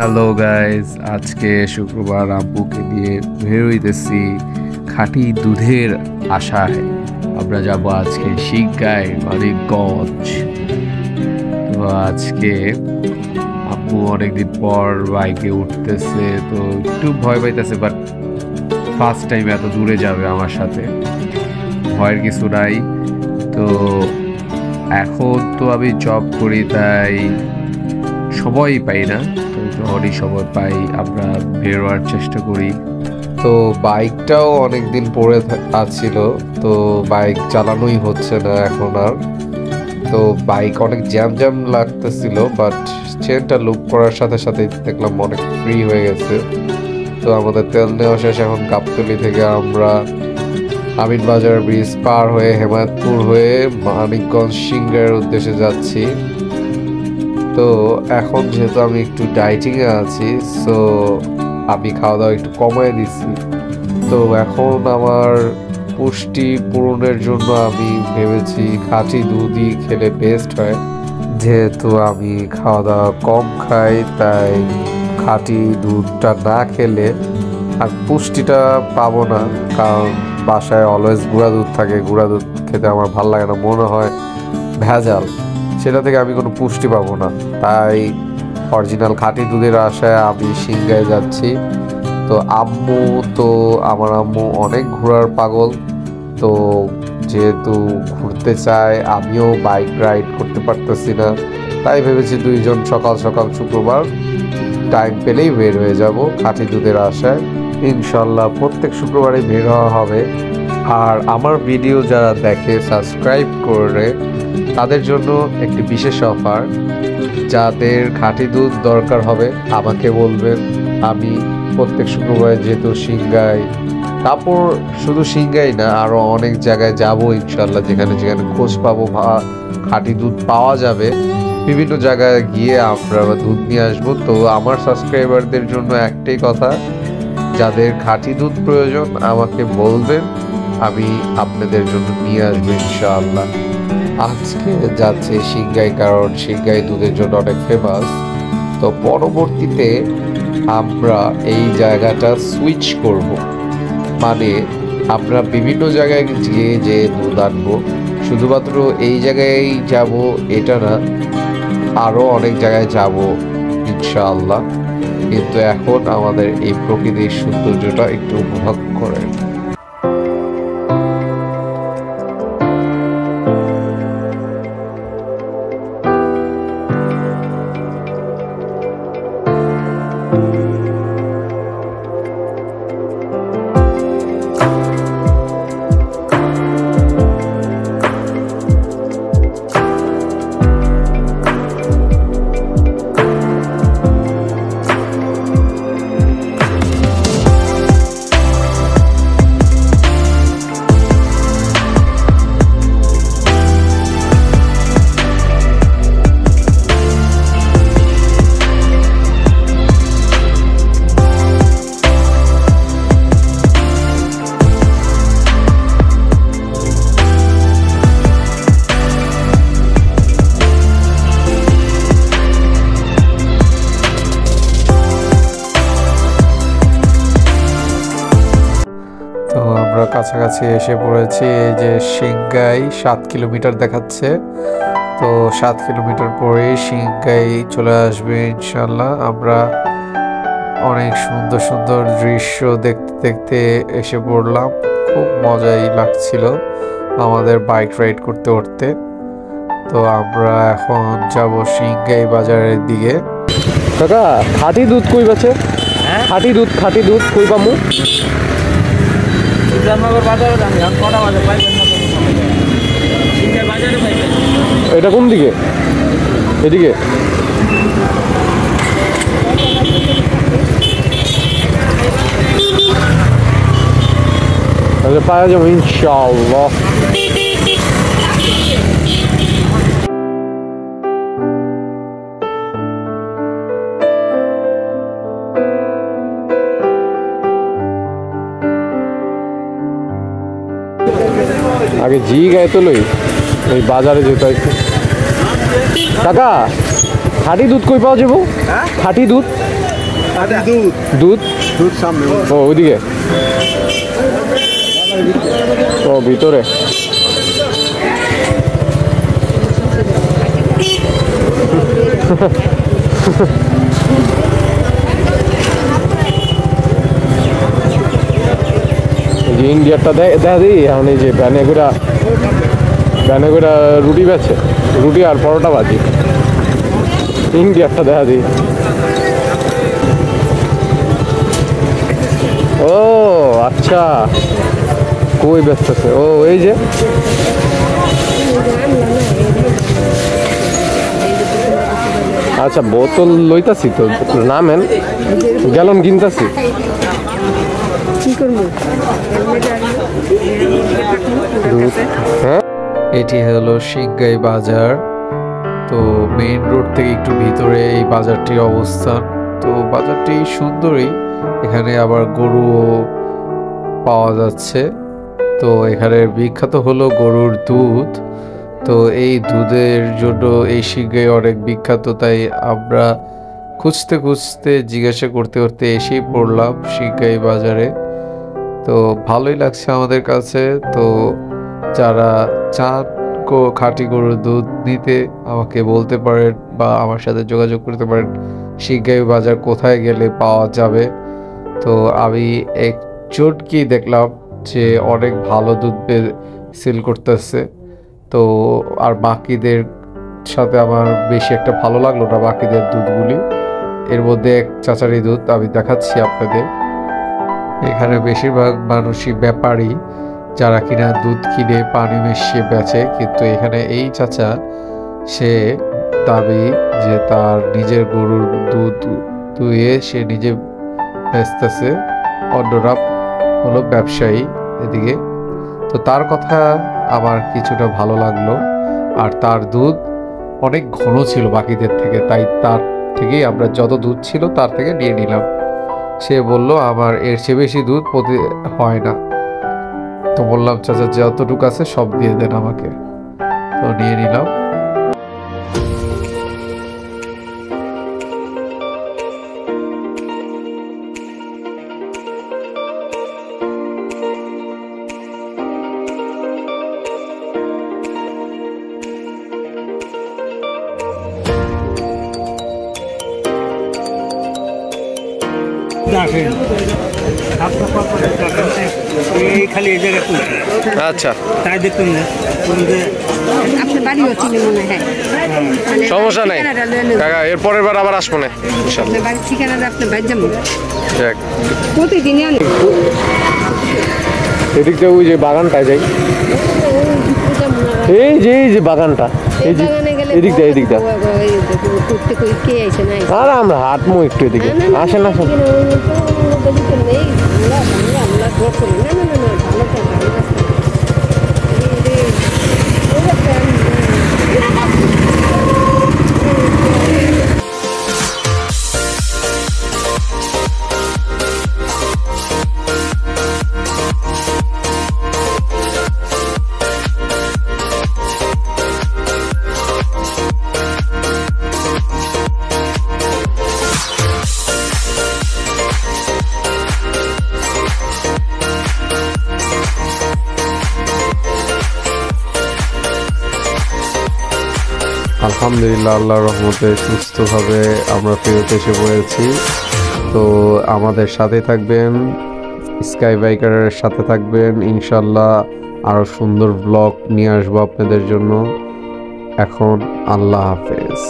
Hello guys, আজকে শুক্রবার আব্বুকে নিয়ে বের হইতেছি খাঁটি দুধের আশায়। আমরা যাব আজকে শিগ্গায় মানিকগঞ্জ। তো আজকে আব্বু অনেকদিন পর বাইকে উঠতেছে, তো একটু ভয় পাইতেছে, বাট ফার্স্ট টাইম এত দূরে যাবে আমার সাথে, ভয়ের কিছু নাই। তো এখন তো আমি জব করি, তাই সময়ই পাই না। তো যখনই সময় পাই আমরা বেরোয়ার চেষ্টা করি। তো বাইকটাও অনেকদিন পড়ে আছিল, তো বাইক চালানোই হচ্ছে না এখন আর। তো বাইক অনেক জ্যাম জ্যাম লাগতেছিল, বাট চেনটা লুপ করার সাথে সাথে দেখলাম অনেক ফ্রি হয়ে গেছে। তো আমাদের তেল নেওয়া শেষ। এখন গাবতলী থেকে আমরা আমিনবাজার ব্রিজ পার হয়ে হেমায়তপুর হয়ে মানিকগঞ্জ সিংগাইয়ের উদ্দেশ্যে যাচ্ছি। তো এখন যেহেতু আমি একটু ডাইটিংয়ে আছি, সো আমি খাওয়া দাওয়া একটু কমায় দিছি। তো এখন আমার পুষ্টি পূরণের জন্য আমি ভেবেছি খাঁটি দুধই খেলে বেস্ট হয়। যেহেতু আমি খাওয়া দাওয়া কম খাই, তাই খাঁটি দুধটা না খেলে আর পুষ্টিটা পাবো না। কারণ বাসায় অলওয়েজ গুঁড়া দুধ থাকে, গুঁড়া দুধ খেতে আমার ভালো লাগে না, মনে হয় ভেজাল, সেটা থেকে আমি কোনো পুষ্টি পাবো না। তাই অরিজিনাল খাঁটি দুধের আশায় আমি সিংগায় যাচ্ছি। তো আমার আম্মু অনেক ঘোরার পাগল। তো যেহেতু ঘুরতে চায়, আমিও বাইক রাইড করতে পারতেছি না, তাই ভেবেছি দুইজন সকাল সকাল শুক্রবার টাইম পেলেই বের হয়ে যাব খাঁটি দুধের আশায়। ইনশাল্লাহ প্রত্যেক শুক্রবারই বের হওয়া হবে। আর আমার ভিডিও যারা দেখে সাবস্ক্রাইব করে, তাদের জন্য একটি বিশেষ অফার। যাদের খাঁটি দুধ দরকার হবে আমাকে বলবেন। আমি প্রত্যেক শুক্রবারে যেহেতু সিংগাই, তারপর শুধু সিংগাই না, আরও অনেক জায়গায় যাব ইনশাল্লাহ, যেখানে যেখানে খোঁজ পাবো খাঁটি দুধ পাওয়া যাবে, বিভিন্ন জায়গায় গিয়ে আমরা দুধ নিয়ে আসবো। তো আমার সাবস্ক্রাইবারদের জন্য একটাই কথা, যাদের খাঁটি দুধ প্রয়োজন আমাকে বলবেন, আমি আপনাদের জন্য নিয়ে আসবো ইনশাআল্লাহ। আজকে যাচ্ছে সিংগাই, কারণ সিংগাই দুধের জন্য অনেক ফেমাস। তো পরবর্তীতে আমরা এই জায়গাটা সুইচ করব, মানে আমরা বিভিন্ন জায়গায় গিয়ে যে দুধ আনবো, শুধুমাত্র এই জায়গায় যাব এটা না, আরও অনেক জায়গায় যাব ইনশাআল্লাহ। কিন্তু এখন আমাদের এই প্রকৃতির সৌন্দর্যটা একটু উপভোগ করেন। কাছাকাছি এসে পড়েছি। এই যে সিংগাই 7 কিলোমিটার দেখাচ্ছে, তো 7 কিলোমিটার পরেই সিংগাই চলে আসবে ইনশাল্লাহ। আমরা অনেক সুন্দর সুন্দর দৃশ্য দেখতে দেখতে এসে পড়লাম, খুব মজাই লাগছিল আমাদের বাইক রাইড করতে করতে। তো আমরা এখন যাব সিংগাই বাজারের দিকে। কাকা, খাঁটি দুধ কই বাছে? খাঁটি দুধ কই পামু? এটা কোন দিকে? এদিকে? তাহলে পাওয়া যাবে ইনশাআল্লাহ। আগে জি গায়ে তো লই, ওই বাজারে যেতে হয়েছে। কাকা, খাঁটি দুধ কই পাওয়া যাবো? খাঁটি দুধ দুধ সামনে ও ওইদিকে ও ভিতরে ইন্ডিয়ারটা দেখা দিই এখন এই যে ব্যানে করে রুটি বেছে রুটি আর পরোটা ভাজি ইন্ডিয়ারটা দেখা দিই ও আচ্ছা কই ব্যস্ত ও এই যে আচ্ছা বোতল লইতাছি তো নামেন গ্যালন কিনতাছি হ্যাঁ এটি হলো শিগগাই বাজার তো মেইন রোড থেকে একটু ভিতরে এই বাজারটির অবস্থান তো বাজারটি সুন্দরই এখানে আবার গরুও পাওয়া যাচ্ছে তো এখানে বিখ্যাত হলো গরুর দুধ তো এই দুধের জন্য এই শিগগাই অনেক বিখ্যাত তাই আমরা খুঁজতে জিজ্ঞাসা করতে এসেই পড়লাম শিগগাই বাজারে তো ভালোই লাগছে আমাদের কাছে তো যারা চান খাঁটি গরুর দুধ নিতে আমাকে বলতে পারেন বা আমার সাথে যোগাযোগ করতে পারেন শিগগাই বাজার কোথায় গেলে পাওয়া যাবে তো আমি একজনকেই দেখলাম যে অনেক ভালো দুধ সেল করতেছে তো আর বাকিদের সাথে আমার বেশি একটা ভালো লাগলো না বাকিদের দুধগুলি এর মধ্যে এক চাচারি দুধ আমি দেখাচ্ছি আপনাদের এখানে বেশিরভাগ মানুষই ব্যাপারী যারা কিনা দুধ কিনে পানি মিশিয়ে বেচে কিন্তু এখানে এই চাচা সে দাবি যে তার নিজের গরুর দুধ দুয়ে সে নিজে বেচতেছে অন্যরা হলো ব্যবসায়ী এদিকে তো তার কথা আমার কিছুটা ভালো লাগলো আর তার দুধ অনেক ঘন ছিল বাকিদের থেকে তাই তার থেকেই আমরা যত দুধ ছিল তার থেকে নিয়ে নিলাম সে বলল আমার এর চেয়ে বেশি দুধ হয় না তো বললাম চাচা যতটুকু আছে সব দিয়ে দেন আমাকে তো নিয়ে নিলাম খালি এই জায়গায় আচ্ছা তাই দেখুন আপনার বাড়ি হচ্ছে মনে হয় সমস্যা নাই কাকা এর পরের বার আবার আসবো না আপনার বাড়ির ঠিকানাটা আপনার বাড়ি যাবো দেখ প্রতিদিনই আনি এদিক থেকে ওই যে বাগানটায় যাই এই যে বাগানটা এদিকটা আর আমরা হাঁটবো একটু এদিকে আসেন আলহামদুলিল্লাহ আল্লাহর রহমতে সুস্থভাবে আমরা ফেরত এসে পড়েছি তো আমাদের সাথে থাকবেন স্কাই বাইকারের সাথে থাকবেন ইনশাল্লাহ আরো সুন্দর ব্লগ নিয়ে আসবো আপনাদের জন্য এখন আল্লাহ হাফেজ।